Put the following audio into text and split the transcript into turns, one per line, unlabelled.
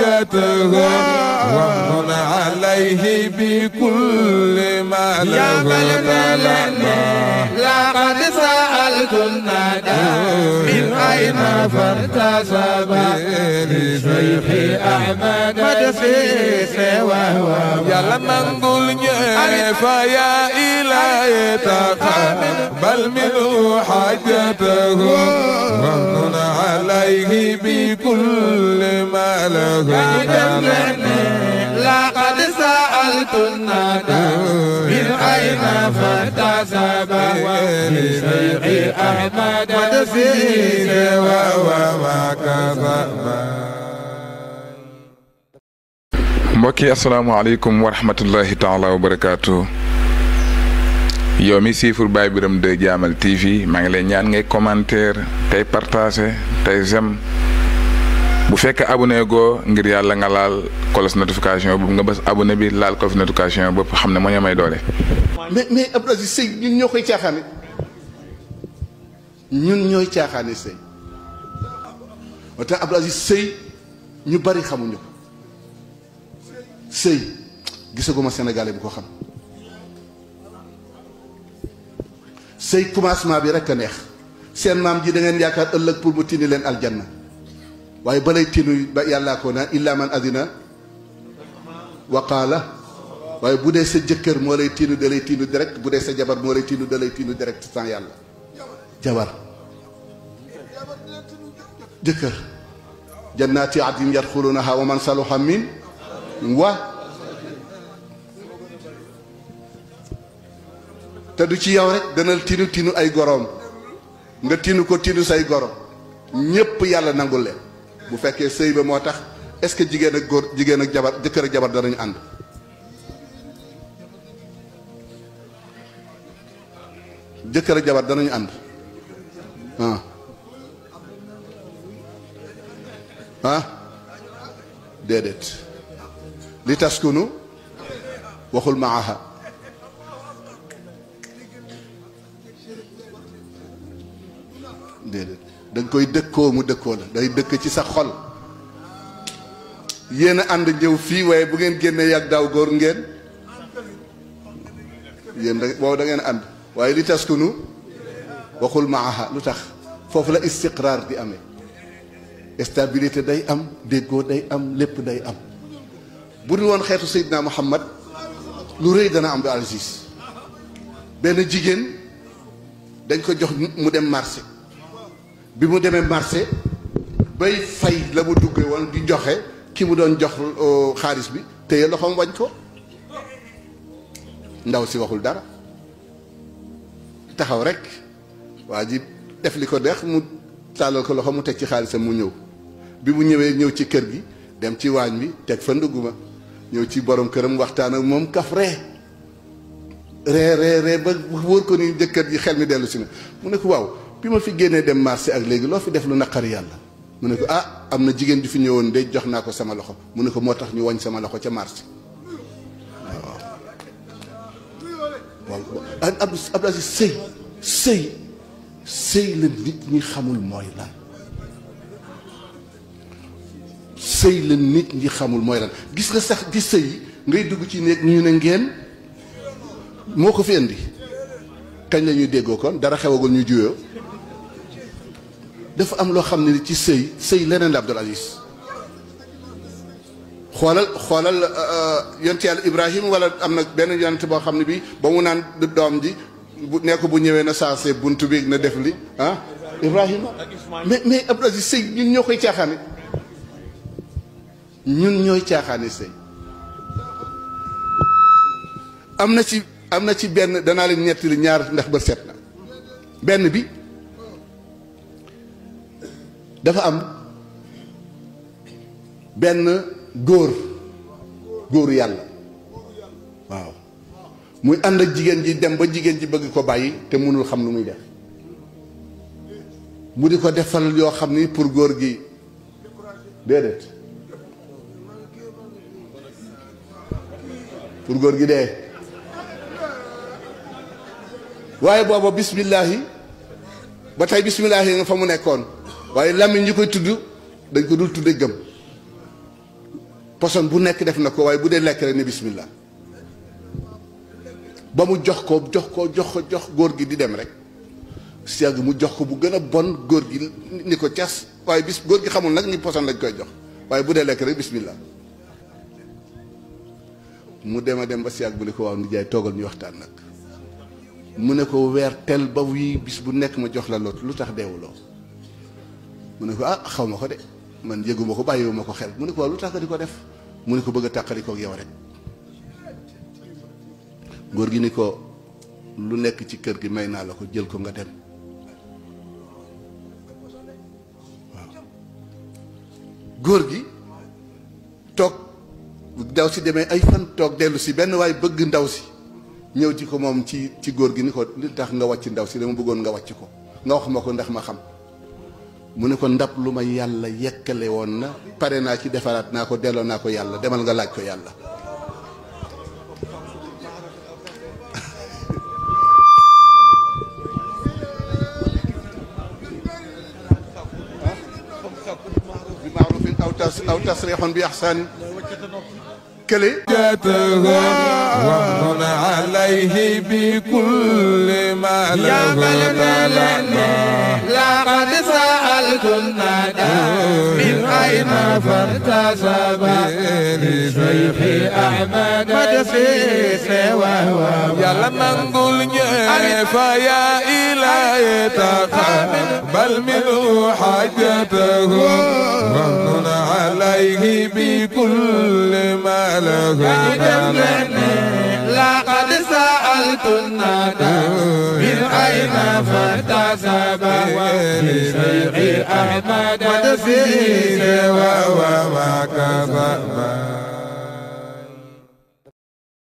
حاجته ومن عليه بكل ما له
لقد سألت الندى من أين فارتسب لشيخ أحمد مدسيس وهو
يلا نقول فيا إلهي تقبل منه حاجته ومن عليه بكل ما له
لقد سألت الندى من أين فارتسب لشيخ أحمد مدسيس وهو ما كذب.
mbokki asalaamaaleykum wa rahmatullahi taala wa barakaatu. yow mi siifur Baye Birame 2 Jaamal TV maa ngi lay ñaan ngay commentaire tey partager tey j'aime bu fekkee abonné goo ngir yàlla nga laal cloche notification boobu nga bës abonné bi laal cloche notification boobu xam ne moo ñu may doole.
mais Abdou Aziz Sey ñun ñoo koy caaxaane ñun ñooy caaxaane Sey moo tax Abdou Aziz Sey ñu bari xamuñu ko Sey gisaguma Sénégalais bu ko xam Sey commencement bi rek a neex seen maam ji da ngeen yaakaar ëllëg pour mu tini leen aljanna waaye balay tinu ba yàllaa ko naan illa man adina wa qaala waaye bu dee sa jëkkër moo lay tiinu da lay tiinu direct bu dee sa jabar moo lay tiinu da lay tiinu direct sans yàlla jabar jëkkër jannaati adnin yadxulunaha wa man saluha min wa te du ci yow rek danal tinu tinu ay goroom nga tinu ko tinu say goro ñépp yàlla nangul leen bu fekkee sëy ba moo tax est-ce que jigéen ak góor jigéen ak jabar jëkkër ak jabar danañu ànd jëkkër ak jabar danañu ànd déedéet li taskunu waxul maaha déedéet da nga koy dëkkoo mu dëkkoo la day dëkk ci sa xol yéen a ànd ñëw fii waaye bu ngeen génnee yàgg daaw góor ngeen yéen da boobu da ngeen ànd waaye li taskunu waxul maaha lu tax foofu la istiqraar di amee stabilité day am déggoo day am lépp day am bu dul woon xeetu Seydina Muhammad lu rëy dana am bi Aziz benn jigéen dañ ko jox mu dem marché bi mu demee marché bay fay la mu duggee woon di joxe ki mu doon jox xaalis bi téye loxoom wañ ko ndaw si waxul dara taxaw rek waa ji def li ko dex mu tàllal ko loxo mu teg ci xaalisam mu ñëw bi mu ñëwee ñëw ci kër gi dem ci waañ bi teg fa nduguma ñëw ci borom këram waxtaan ak moom kaf ree ba wóor ko ni jëkkër ji xel mi dellu si na mu ne ko waaw bi ma fi génnee dem marché ak léegi loo fi def lu naqari yàlla mu ne ko ah am na jigéen ju fi ñëwoon de jox naa ko sama loxo mu ne ko moo tax ñu wañ sama loxo ca marché waaw Abdou Aziz sëy la nit ñi xamul mooy lan sëy la nit ñi xamul mooy lan gis nga sax di sëy ngay dugg ci néeg ñu ne ngeen moo ko fi indi kañ la ñuy déggoo kon dara xewagul ñu juyoo dafa am loo xam ne ci sëy leneen la Abdou Aziz xoolal yonent yàlla Ibrahima wala am na benn yonent boo xam ne bi ba mu naan doom ji bu nee ko bu ñëwee na saasee buntu bi na def li Ibrahima mais Abdou Aziz sëy ñun ñoo koy caaxaane ñun ñooy caaxaane sëy am na ci benn danaa leen ñettali ñaar ndax bër set na benn bi dafa am benn góoru yàlla waaw muy ànd ak jigéen ji dem ba jigéen ji bëgg ko bàyyi te mënul xam lu muy def mu di ko defal yoo xam ni pour góor gi déedéet pour góor gi dee waaye booba bismillaahi ba tey bismillaahi nga fa mu nekkoon waaye làmmiñ ñi koy tudd dañ ko dul tudde gëm poson bu nekk def na ko waaye bu dee lekk rek ne bismillah ba mu jox góor gi di dem rek si yàgg mu jox ko bu gën a bon góor gi ni ko cas waaye bis góor gi xamul nag ni poson lañ koy jox waaye bu dee lekk rek bismillah mu dem a dem ba si yàgg bu ne ko waaw nijaay toogal ñu waxtaan nag mu ne ko weer tel ba wii bis bu nekk ma jox la lot lu tax deewuloo mu ne ko ah xaw ma ko de man yëguma ko bàyyiwuma ko xel mu ne ko waaw lu tax nga di ko def mu ne ko bëgg a tàqali kook yow rek góor gi ni ko lu nekk ci kër gi may naa la ko jël ko nga dem waaw góor gi toog ndaw si demee ay fan toog dellu si benn waay bëgg ndaw si ñëw ci ko moom ci góor gi ni ko li tax nga wàcc ndaw si dama bëggoon nga wàcc ko nga wax ma ko ndax ma xam mu ne ko ndab lu ma yàlla yekkale woon na pare naa ci defaraat naa ko delloo naa ko yàlla demal nga laaj ko yàlla bi maarufin aw tasrixon bi axsaanin kële
ومن عليه بكل ما له لقد سألت الندى من أين فارتسب لشيخ أحمد مدسيس وهو يلا منقول فيا إلهي تقبل منه حاجته ومن عليه بكل ما له لقد سألت الندى من أين فارتسب لشيخ أحمد مدسيس وهو ما كسب